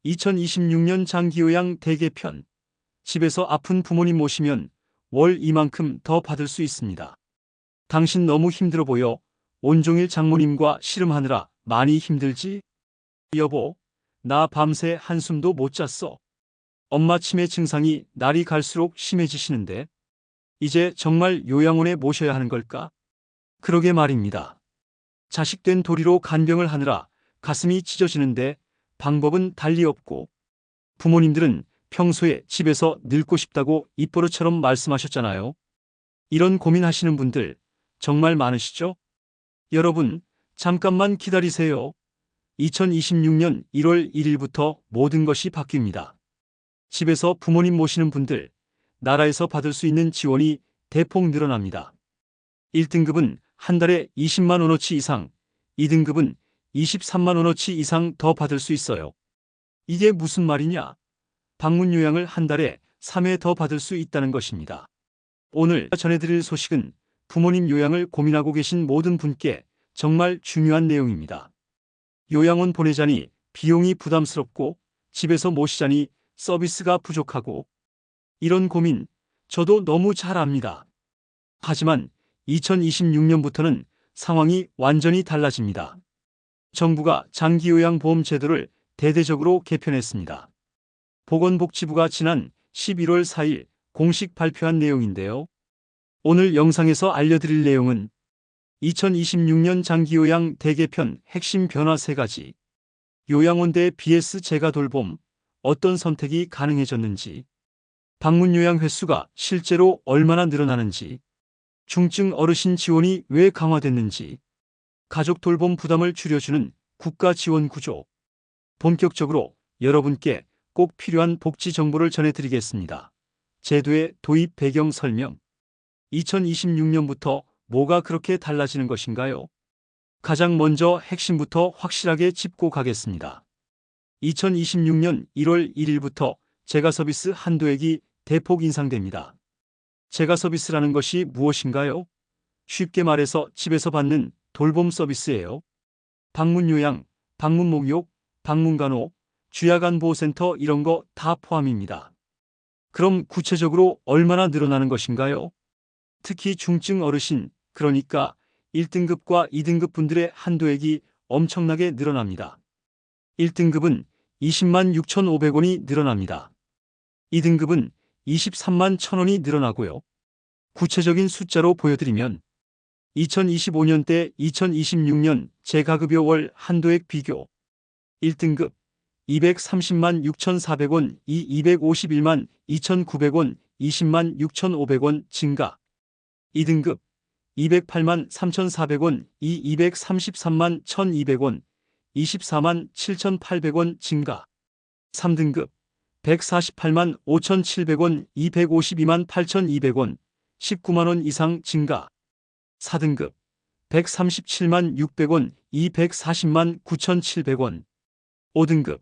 2026년 장기요양 대개편. 집에서 아픈 부모님 모시면 월 이만큼 더 받을 수 있습니다. 당신 너무 힘들어 보여. 온종일 장모님과 씨름하느라 많이 힘들지? 여보, 나 밤새 한숨도 못 잤어. 엄마 치매 증상이 날이 갈수록 심해지시는데 이제 정말 요양원에 모셔야 하는 걸까? 그러게 말입니다. 자식된 도리로 간병을 하느라 가슴이 찢어지는데 방법은 달리 없고, 부모님들은 평소에 집에서 늙고 싶다고 입버릇처럼 말씀하셨잖아요. 이런 고민하시는 분들 정말 많으시죠? 여러분, 잠깐만 기다리세요. 2026년 1월 1일부터 모든 것이 바뀝니다. 집에서 부모님 모시는 분들, 나라에서 받을 수 있는 지원이 대폭 늘어납니다. 1등급은 한 달에 20만 원어치 이상, 2등급은 23만 원어치 이상 더 받을 수 있어요. 이게 무슨 말이냐? 방문 요양을 한 달에 3회 더 받을 수 있다는 것입니다. 오늘 전해드릴 소식은 부모님 요양을 고민하고 계신 모든 분께 정말 중요한 내용입니다. 요양원 보내자니 비용이 부담스럽고 집에서 모시자니 서비스가 부족하고, 이런 고민 저도 너무 잘 압니다. 하지만 2026년부터는 상황이 완전히 달라집니다. 정부가 장기요양보험 제도를 대대적으로 개편했습니다. 보건복지부가 지난 11월 4일 공식 발표한 내용인데요. 오늘 영상에서 알려드릴 내용은 2026년 장기요양 대개편 핵심 변화 3가지, 요양원 대 BS 재가돌봄, 어떤 선택이 가능해졌는지, 방문 요양 횟수가 실제로 얼마나 늘어나는지, 중증 어르신 지원이 왜 강화됐는지, 가족 돌봄 부담을 줄여주는 국가 지원 구조, 본격적으로 여러분께 꼭 필요한 복지 정보를 전해드리겠습니다. 제도의 도입 배경 설명. 2026년부터 뭐가 그렇게 달라지는 것인가요? 가장 먼저 핵심부터 확실하게 짚고 가겠습니다. 2026년 1월 1일부터 재가서비스 한도액이 대폭 인상됩니다. 재가서비스라는 것이 무엇인가요? 쉽게 말해서 집에서 받는 돌봄 서비스예요. 방문 요양, 방문 목욕, 방문 간호, 주야간보호센터 이런 거 다 포함입니다. 그럼 구체적으로 얼마나 늘어나는 것인가요? 특히 중증 어르신, 그러니까 1등급과 2등급 분들의 한도액이 엄청나게 늘어납니다. 1등급은 20만 6,500원이 늘어납니다. 2등급은 23만 1,000원이 늘어나고요. 구체적인 숫자로 보여드리면 2025년 대 2026년 재가급여 월 한도액 비교. 1등급 230만 6,400원, 251만 2,900원, 20만 6,500원 증가. 2등급 208만 3,400원, 233만 1,200원, 24만 7,800원 증가. 3등급 148만 5,700원, 252만 8,200원, 19만 원 이상 증가. 4등급 137만 600원, 240만 9,700원. 5등급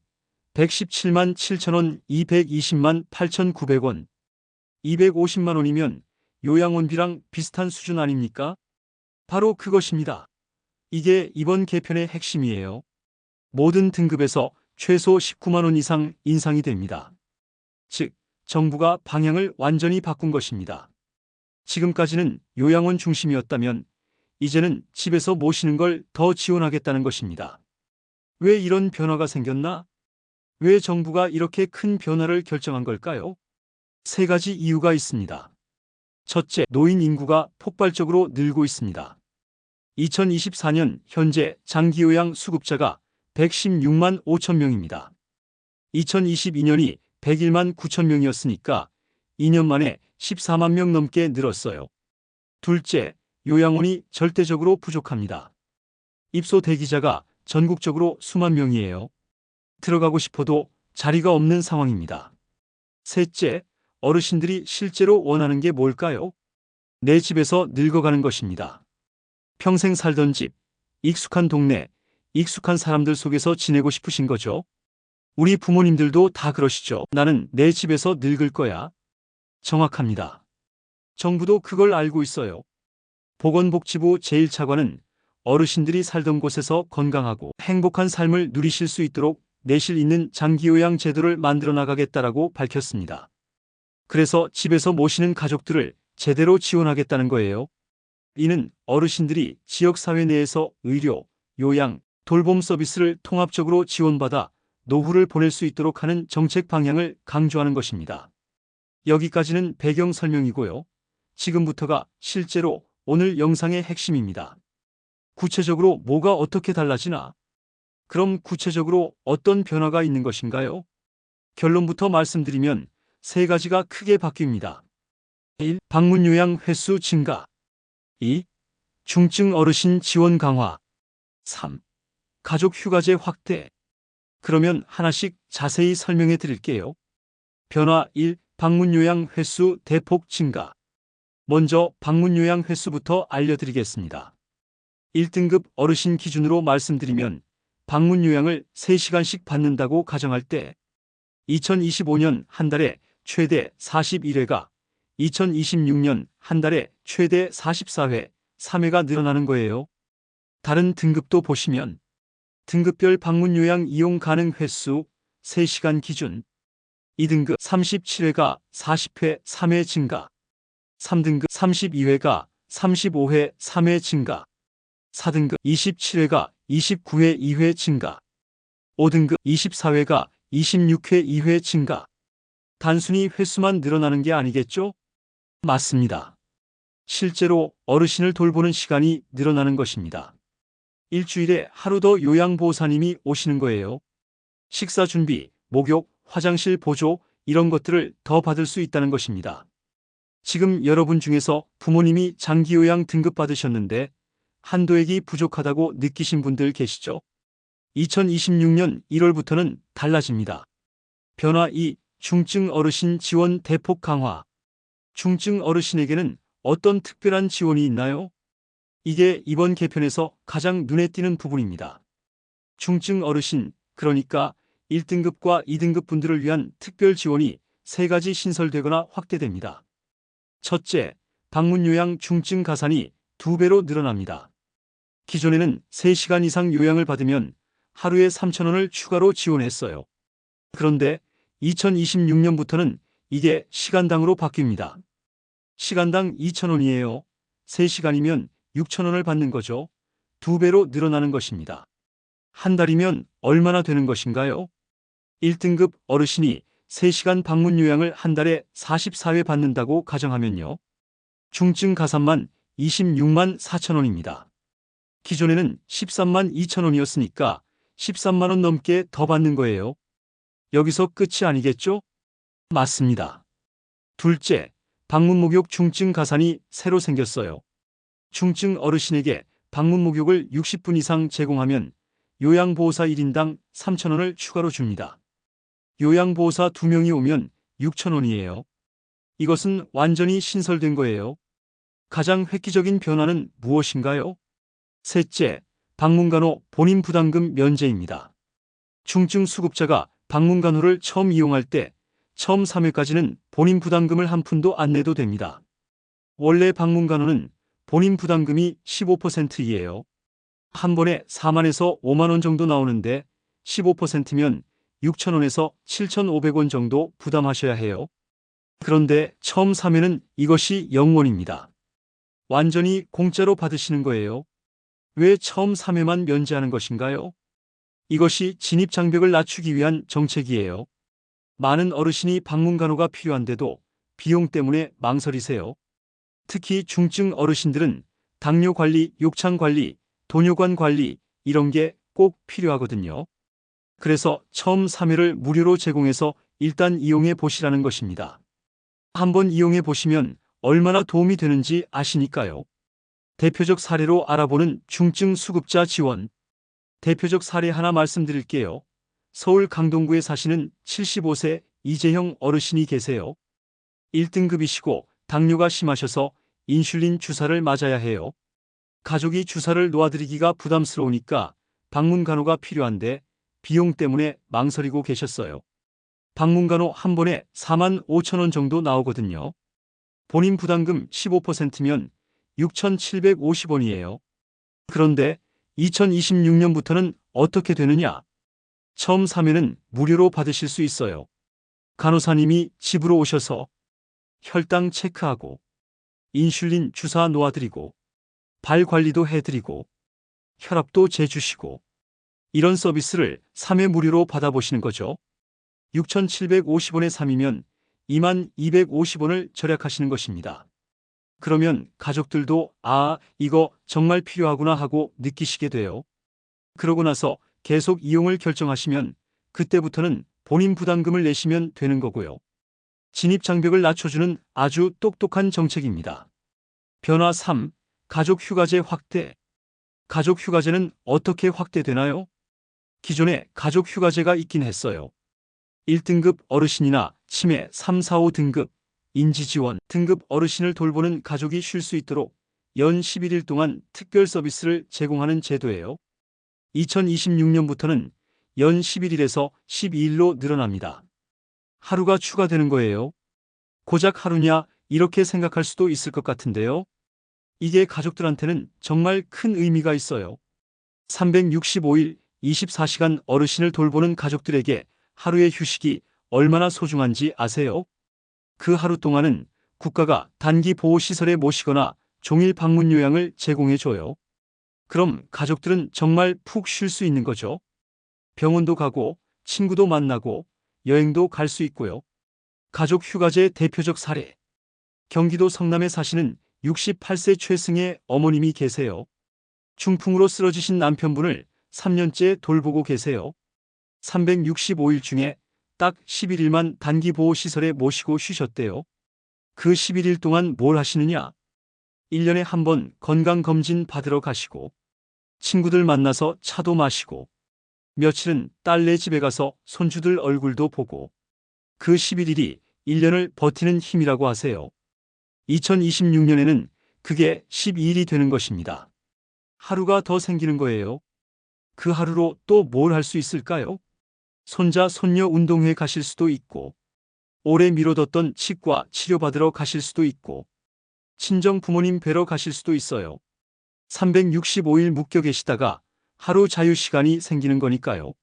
117만 7,000원, 220만 8,900원. 250만 원이면 요양원비랑 비슷한 수준 아닙니까? 바로 그것입니다. 이게 이번 개편의 핵심이에요. 모든 등급에서 최소 19만 원 이상 인상이 됩니다. 즉, 정부가 방향을 완전히 바꾼 것입니다. 지금까지는 요양원 중심이었다면 이제는 집에서 모시는 걸 더 지원하겠다는 것입니다. 왜 이런 변화가 생겼나? 왜 정부가 이렇게 큰 변화를 결정한 걸까요? 3가지 이유가 있습니다. 첫째, 노인 인구가 폭발적으로 늘고 있습니다. 2024년 현재 장기요양 수급자가 116만 5천 명입니다. 2022년이 101만 9천 명이었으니까 2년 만에 14만 명 넘게 늘었어요. 둘째, 요양원이 절대적으로 부족합니다. 입소 대기자가 전국적으로 수만 명이에요. 들어가고 싶어도 자리가 없는 상황입니다. 셋째, 어르신들이 실제로 원하는 게 뭘까요? 내 집에서 늙어가는 것입니다. 평생 살던 집, 익숙한 동네, 익숙한 사람들 속에서 지내고 싶으신 거죠? 우리 부모님들도 다 그러시죠. 나는 내 집에서 늙을 거야. 정확합니다. 정부도 그걸 알고 있어요. 보건복지부 제1차관은 어르신들이 살던 곳에서 건강하고 행복한 삶을 누리실 수 있도록 내실 있는 장기요양 제도를 만들어 나가겠다라고 밝혔습니다. 그래서 집에서 모시는 가족들을 제대로 지원하겠다는 거예요. 이는 어르신들이 지역사회 내에서 의료, 요양, 돌봄 서비스를 통합적으로 지원받아 노후를 보낼 수 있도록 하는 정책 방향을 강조하는 것입니다. 여기까지는 배경 설명이고요. 지금부터가 실제로 오늘 영상의 핵심입니다. 구체적으로 뭐가 어떻게 달라지나? 그럼 구체적으로 어떤 변화가 있는 것인가요? 결론부터 말씀드리면 세 가지가 크게 바뀝니다. 1. 방문 요양 횟수 증가. 2. 중증 어르신 지원 강화. 3. 가족 휴가제 확대. 그러면 하나씩 자세히 설명해 드릴게요. 변화 1. 방문 요양 횟수 대폭 증가. 먼저 방문 요양 횟수부터 알려드리겠습니다. 1등급 어르신 기준으로 말씀드리면 방문 요양을 3시간씩 받는다고 가정할 때 2025년 한 달에 최대 41회가 2026년 한 달에 최대 44회, 3회가 늘어나는 거예요. 다른 등급도 보시면 등급별 방문 요양 이용 가능 횟수 3시간 기준 2등급 37회가 40회 3회 증가, 3등급 32회가 35회 3회 증가, 4등급 27회가 29회 2회 증가, 5등급 24회가 26회 2회 증가. 단순히 횟수만 늘어나는 게 아니겠죠? 맞습니다. 실제로 어르신을 돌보는 시간이 늘어나는 것입니다. 일주일에 하루 더 요양보호사님이 오시는 거예요. 식사 준비, 목욕, 화장실 보조 이런 것들을 더 받을 수 있다는 것입니다. 지금 여러분 중에서 부모님이 장기요양 등급 받으셨는데 한도액이 부족하다고 느끼신 분들 계시죠? 2026년 1월부터는 달라집니다. 변화 2. 중증 어르신 지원 대폭 강화. 중증 어르신에게는 어떤 특별한 지원이 있나요? 이게 이번 개편에서 가장 눈에 띄는 부분입니다. 중증 어르신, 그러니까 1등급과 2등급 분들을 위한 특별 지원이 3가지 신설되거나 확대됩니다. 첫째, 방문 요양 중증 가산이 2배로 늘어납니다. 기존에는 3시간 이상 요양을 받으면 하루에 3,000원을 추가로 지원했어요. 그런데 2026년부터는 이게 시간당으로 바뀝니다. 시간당 2,000원이에요. 3시간이면 6,000원을 받는 거죠. 2배로 늘어나는 것입니다. 한 달이면 얼마나 되는 것인가요? 1등급 어르신이 3시간 방문 요양을 한 달에 44회 받는다고 가정하면요. 중증 가산만 26만 4천원입니다. 기존에는 13만 2천원이었으니까 13만 원 넘게 더 받는 거예요. 여기서 끝이 아니겠죠? 맞습니다. 둘째, 방문 목욕 중증 가산이 새로 생겼어요. 중증 어르신에게 방문 목욕을 60분 이상 제공하면 요양보호사 1인당 3,000원을 추가로 줍니다. 요양보호사 2명이 오면 6,000원이에요. 이것은 완전히 신설된 거예요. 가장 획기적인 변화는 무엇인가요? 셋째, 방문간호 본인 부담금 면제입니다. 중증 수급자가 방문간호를 처음 이용할 때 처음 3회까지는 본인 부담금을 한 푼도 안 내도 됩니다. 원래 방문간호는 본인 부담금이 15%이에요. 한 번에 4만에서 5만 원 정도 나오는데 15%면 6,000원에서 7,500원 정도 부담하셔야 해요. 그런데 처음 3회는 이것이 0원입니다. 완전히 공짜로 받으시는 거예요. 왜 처음 3회만 면제하는 것인가요? 이것이 진입장벽을 낮추기 위한 정책이에요. 많은 어르신이 방문간호가 필요한데도 비용 때문에 망설이세요. 특히 중증 어르신들은 당뇨 관리, 욕창 관리, 도뇨관 관리 이런 게 꼭 필요하거든요. 그래서 처음 3회를 무료로 제공해서 일단 이용해 보시라는 것입니다. 한번 이용해 보시면 얼마나 도움이 되는지 아시니까요. 대표적 사례로 알아보는 중증 수급자 지원. 대표적 사례 하나 말씀드릴게요. 서울 강동구에 사시는 75세 이재형 어르신이 계세요. 1등급이시고 당뇨가 심하셔서 인슐린 주사를 맞아야 해요. 가족이 주사를 놓아드리기가 부담스러우니까 방문간호가 필요한데 비용 때문에 망설이고 계셨어요. 방문간호 한 번에 4만 5천 원 정도 나오거든요. 본인 부담금 15%면 6,750원이에요. 그런데 2026년부터는 어떻게 되느냐? 처음 사면은 무료로 받으실 수 있어요. 간호사님이 집으로 오셔서 혈당 체크하고 인슐린 주사 놓아드리고 발 관리도 해드리고 혈압도 재주시고 이런 서비스를 3회 무료로 받아보시는 거죠. 6,750원에 3이면 2250원을 절약하시는 것입니다. 그러면 가족들도 이거 정말 필요하구나 하고 느끼시게 돼요. 그러고 나서 계속 이용을 결정하시면 그때부터는 본인 부담금을 내시면 되는 거고요. 진입 장벽을 낮춰주는 아주 똑똑한 정책입니다. 변화 3. 가족 휴가제 확대. 가족 휴가제는 어떻게 확대되나요? 기존에 가족 휴가제가 있긴 했어요. 1등급 어르신이나 치매 3, 4, 5등급, 인지지원 등급 어르신을 돌보는 가족이 쉴 수 있도록 연 11일 동안 특별 서비스를 제공하는 제도예요. 2026년부터는 연 11일에서 12일로 늘어납니다. 하루가 추가되는 거예요. 고작 하루냐 이렇게 생각할 수도 있을 것 같은데요. 이게 가족들한테는 정말 큰 의미가 있어요. 365일 24시간 어르신을 돌보는 가족들에게 하루의 휴식이 얼마나 소중한지 아세요? 그 하루 동안은 국가가 단기 보호시설에 모시거나 종일 방문 요양을 제공해줘요. 그럼 가족들은 정말 푹 쉴 수 있는 거죠. 병원도 가고 친구도 만나고 여행도 갈 수 있고요. 가족 휴가제 대표적 사례. 경기도 성남에 사시는 68세 최승의 어머님이 계세요. 중풍으로 쓰러지신 남편분을 3년째 돌보고 계세요. 365일 중에 딱 11일만 단기 보호시설에 모시고 쉬셨대요. 그 11일 동안 뭘 하시느냐? 1년에 한 번 건강검진 받으러 가시고 친구들 만나서 차도 마시고 며칠은 딸네 집에 가서 손주들 얼굴도 보고 그 11일이 1년을 버티는 힘이라고 하세요. 2026년에는 그게 12일이 되는 것입니다. 하루가 더 생기는 거예요. 그 하루로 또 뭘 할 수 있을까요? 손자, 손녀 운동회 가실 수도 있고 오래 미뤄뒀던 치과 치료받으러 가실 수도 있고 친정 부모님 뵈러 가실 수도 있어요. 365일 묶여 계시다가 하루 자유시간이 생기는 거니까요.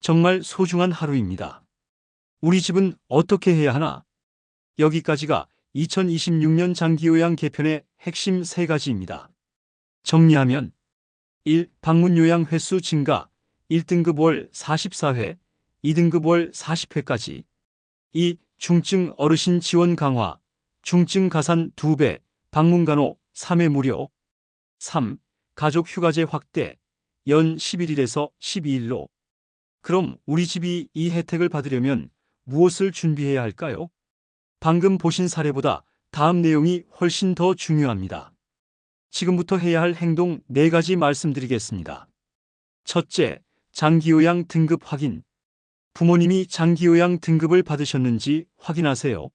정말 소중한 하루입니다. 우리 집은 어떻게 해야 하나? 여기까지가 2026년 장기요양 개편의 핵심 3가지입니다. 정리하면 1. 방문 요양 횟수 증가 1등급 월 44회, 2등급 월 40회까지 2. 중증 어르신 지원 강화 중증 가산 2배, 방문 간호 3회 무료 3. 가족 휴가제 확대 연 11일에서 12일로 그럼 우리 집이 이 혜택을 받으려면 무엇을 준비해야 할까요? 방금 보신 사례보다 다음 내용이 훨씬 더 중요합니다. 지금부터 해야 할 행동 4가지 말씀드리겠습니다. 첫째, 장기요양 등급 확인. 부모님이 장기요양 등급을 받으셨는지 확인하세요.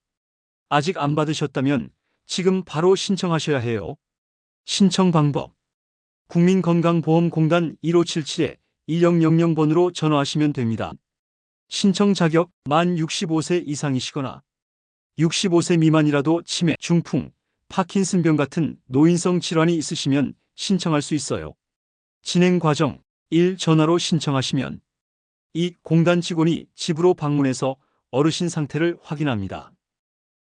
아직 안 받으셨다면 지금 바로 신청하셔야 해요. 신청 방법. 국민건강보험공단 1577-1000번으로 전화하시면 됩니다. 신청 자격 만 65세 이상이시거나 65세 미만이라도 치매, 중풍, 파킨슨병 같은 노인성 질환이 있으시면 신청할 수 있어요. 진행 과정 1. 전화로 신청하시면 2. 공단 직원이 집으로 방문해서 어르신 상태를 확인합니다.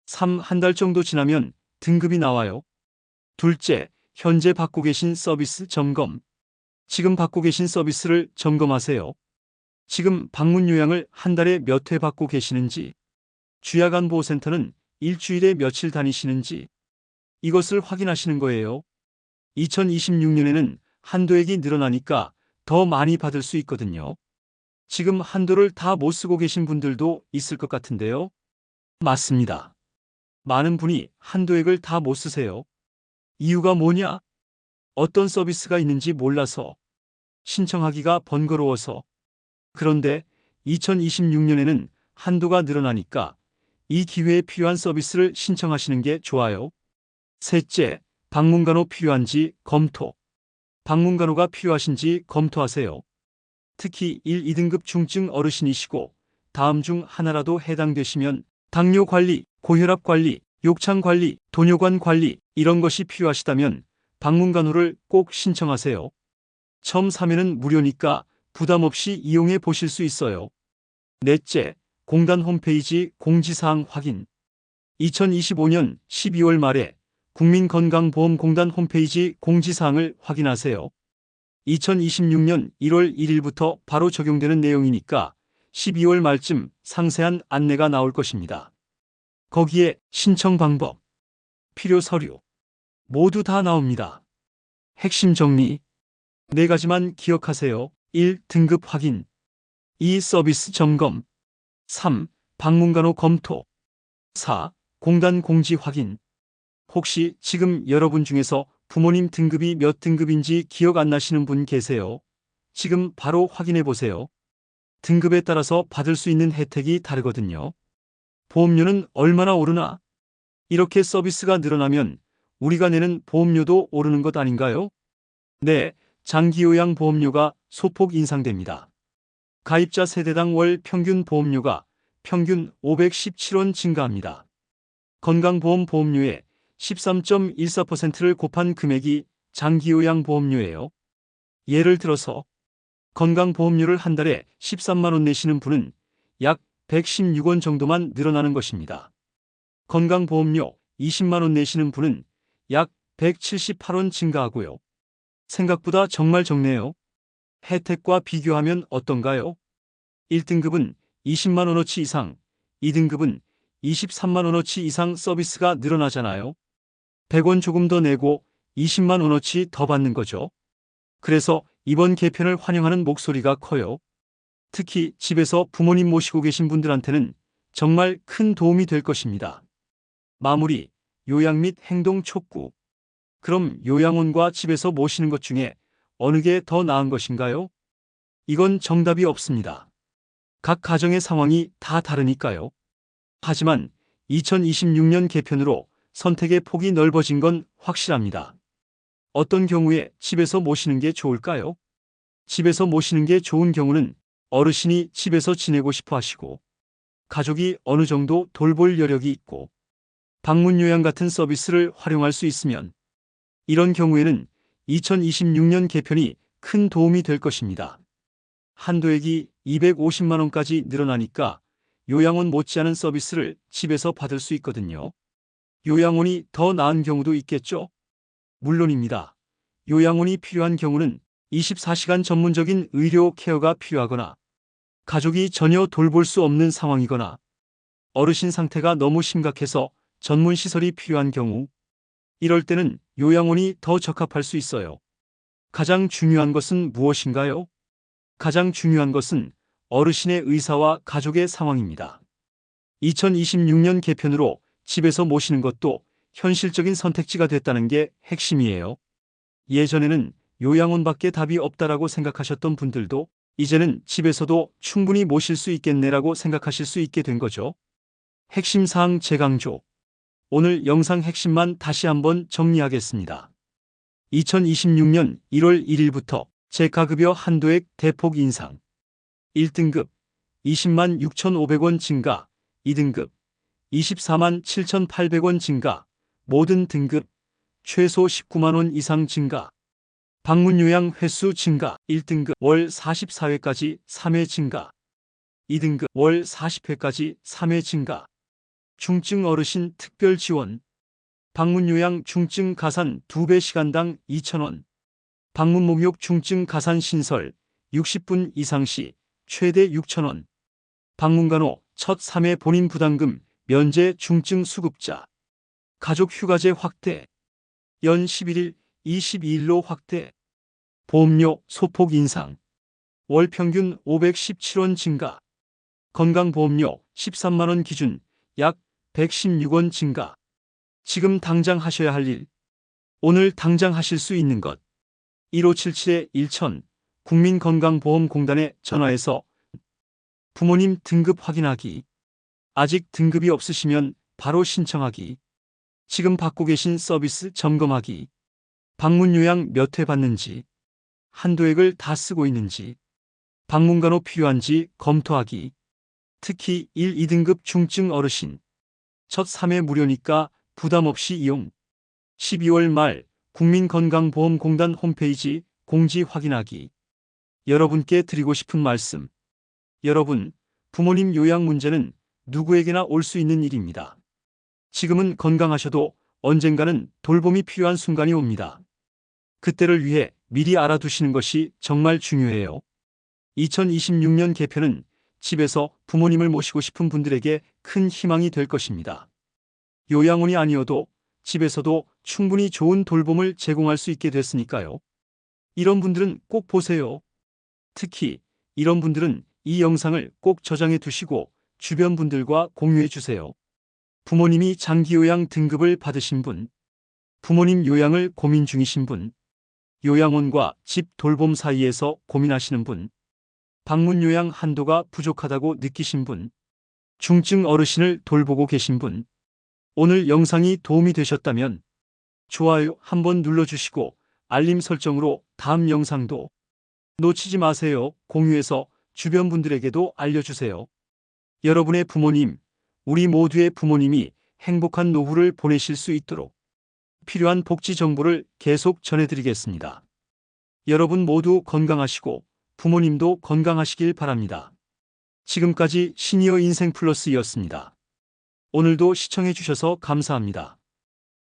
3. 한 달 정도 지나면 등급이 나와요. 둘째, 현재 받고 계신 서비스 점검. 지금 받고 계신 서비스를 점검하세요. 지금 방문 요양을 한 달에 몇 회 받고 계시는지, 주야간보호센터는 일주일에 며칠 다니시는지 이것을 확인하시는 거예요. 2026년에는 한도액이 늘어나니까 더 많이 받을 수 있거든요. 지금 한도를 다 못 쓰고 계신 분들도 있을 것 같은데요. 맞습니다. 많은 분이 한도액을 다 못 쓰세요. 이유가 뭐냐? 어떤 서비스가 있는지 몰라서, 신청하기가 번거로워서. 그런데 2026년에는 한도가 늘어나니까 이 기회에 필요한 서비스를 신청하시는 게 좋아요. 셋째, 방문간호 필요한지 검토. 방문간호가 필요하신지 검토하세요. 특히 1, 2등급 중증 어르신이시고 다음 중 하나라도 해당되시면 당뇨 관리, 고혈압 관리, 욕창 관리, 도뇨관 관리 이런 것이 필요하시다면 방문간호를 꼭 신청하세요. 처음 사면은 무료니까 부담 없이 이용해 보실 수 있어요. 넷째, 공단 홈페이지 공지사항 확인. 2025년 12월 말에 국민건강보험공단 홈페이지 공지사항을 확인하세요. 2026년 1월 1일부터 바로 적용되는 내용이니까 12월 말쯤 상세한 안내가 나올 것입니다. 거기에 신청 방법, 필요 서류 모두 다 나옵니다. 핵심 정리 4가지만 기억하세요. 1. 등급 확인. 2. 서비스 점검. 3. 방문간호 검토. 4. 공단 공지 확인. 혹시 지금 여러분 중에서 부모님 등급이 몇 등급인지 기억 안 나시는 분 계세요? 지금 바로 확인해 보세요. 등급에 따라서 받을 수 있는 혜택이 다르거든요. 보험료는 얼마나 오르나? 이렇게 서비스가 늘어나면 우리가 내는 보험료도 오르는 것 아닌가요? 네, 장기요양 보험료가 소폭 인상됩니다. 가입자 세대당 월 평균 보험료가 평균 517원 증가합니다. 건강보험 보험료의 13.14%를 곱한 금액이 장기요양 보험료예요. 예를 들어서 건강보험료를 한 달에 13만 원 내시는 분은 약 116원 정도만 늘어나는 것입니다. 건강보험료 20만 원 내시는 분은 약 178원 증가하고요. 생각보다 정말 적네요. 혜택과 비교하면 어떤가요? 1등급은 20만 원어치 이상, 2등급은 23만 원어치 이상 서비스가 늘어나잖아요. 100원 조금 더 내고 20만 원어치 더 받는 거죠. 그래서 이번 개편을 환영하는 목소리가 커요. 특히 집에서 부모님 모시고 계신 분들한테는 정말 큰 도움이 될 것입니다. 마무리, 요양 및 행동 촉구. 그럼 요양원과 집에서 모시는 것 중에 어느 게 더 나은 것인가요? 이건 정답이 없습니다. 각 가정의 상황이 다 다르니까요. 하지만 2026년 개편으로 선택의 폭이 넓어진 건 확실합니다. 어떤 경우에 집에서 모시는 게 좋을까요? 집에서 모시는 게 좋은 경우는 어르신이 집에서 지내고 싶어 하시고, 가족이 어느 정도 돌볼 여력이 있고, 방문 요양 같은 서비스를 활용할 수 있으면, 이런 경우에는 2026년 개편이 큰 도움이 될 것입니다. 한도액이 250만 원까지 늘어나니까 요양원 못지않은 서비스를 집에서 받을 수 있거든요. 요양원이 더 나은 경우도 있겠죠? 물론입니다. 요양원이 필요한 경우는 24시간 전문적인 의료 케어가 필요하거나 가족이 전혀 돌볼 수 없는 상황이거나 어르신 상태가 너무 심각해서 전문 시설이 필요한 경우, 이럴 때는 요양원이 더 적합할 수 있어요. 가장 중요한 것은 무엇인가요? 가장 중요한 것은 어르신의 의사와 가족의 상황입니다. 2026년 개편으로 집에서 모시는 것도 현실적인 선택지가 됐다는 게 핵심이에요. 예전에는 요양원밖에 답이 없다라고 생각하셨던 분들도 이제는 집에서도 충분히 모실 수 있겠네라고 생각하실 수 있게 된 거죠. 핵심 사항 재강조. 오늘 영상 핵심만 다시 한번 정리하겠습니다. 2026년 1월 1일부터 재가급여 한도액 대폭 인상. 1등급 20만 6,500원 증가, 2등급 24만 7,800원 증가, 모든 등급 최소 19만 원 이상 증가. 방문 요양 횟수 증가. 1등급 월 44회까지 3회 증가. 2등급 월 40회까지 3회 증가. 중증 어르신 특별 지원. 방문 요양 중증 가산 2배 시간당 2,000원. 방문 목욕 중증 가산 신설 60분 이상 시 최대 6,000원. 방문간호 첫 3회 본인 부담금 면제 중증 수급자. 가족 휴가제 확대. 연 11일, 22일로 확대. 보험료 소폭 인상. 월 평균 517원 증가. 건강보험료 13만 원 기준 약 116원 증가. 지금 당장 하셔야 할 일. 오늘 당장 하실 수 있는 것. 1577-1000 국민건강보험공단에 전화해서 부모님 등급 확인하기. 아직 등급이 없으시면 바로 신청하기. 지금 받고 계신 서비스 점검하기. 방문 요양 몇 회 받는지. 한도액을 다 쓰고 있는지. 방문간호 필요한지 검토하기. 특히 1, 2등급 중증 어르신. 첫 3회 무료니까 부담 없이 이용. 12월 말 국민건강보험공단 홈페이지 공지 확인하기. 여러분께 드리고 싶은 말씀. 여러분, 부모님 요양 문제는 누구에게나 올 수 있는 일입니다. 지금은 건강하셔도 언젠가는 돌봄이 필요한 순간이 옵니다. 그때를 위해 미리 알아두시는 것이 정말 중요해요. 2026년 개편은 집에서 부모님을 모시고 싶은 분들에게 큰 희망이 될 것입니다. 요양원이 아니어도 집에서도 충분히 좋은 돌봄을 제공할 수 있게 됐으니까요. 이런 분들은 꼭 보세요. 특히 이런 분들은 이 영상을 꼭 저장해 두시고 주변 분들과 공유해 주세요. 부모님이 장기요양 등급을 받으신 분, 부모님 요양을 고민 중이신 분, 요양원과 집 돌봄 사이에서 고민하시는 분, 방문 요양 한도가 부족하다고 느끼신 분, 중증 어르신을 돌보고 계신 분, 오늘 영상이 도움이 되셨다면 좋아요 한번 눌러주시고 알림 설정으로 다음 영상도 놓치지 마세요. 공유해서 주변 분들에게도 알려주세요. 여러분의 부모님, 우리 모두의 부모님이 행복한 노후를 보내실 수 있도록 필요한 복지 정보를 계속 전해드리겠습니다. 여러분 모두 건강하시고 부모님도 건강하시길 바랍니다. 지금까지 시니어 인생 플러스였습니다. 오늘도 시청해 주셔서 감사합니다.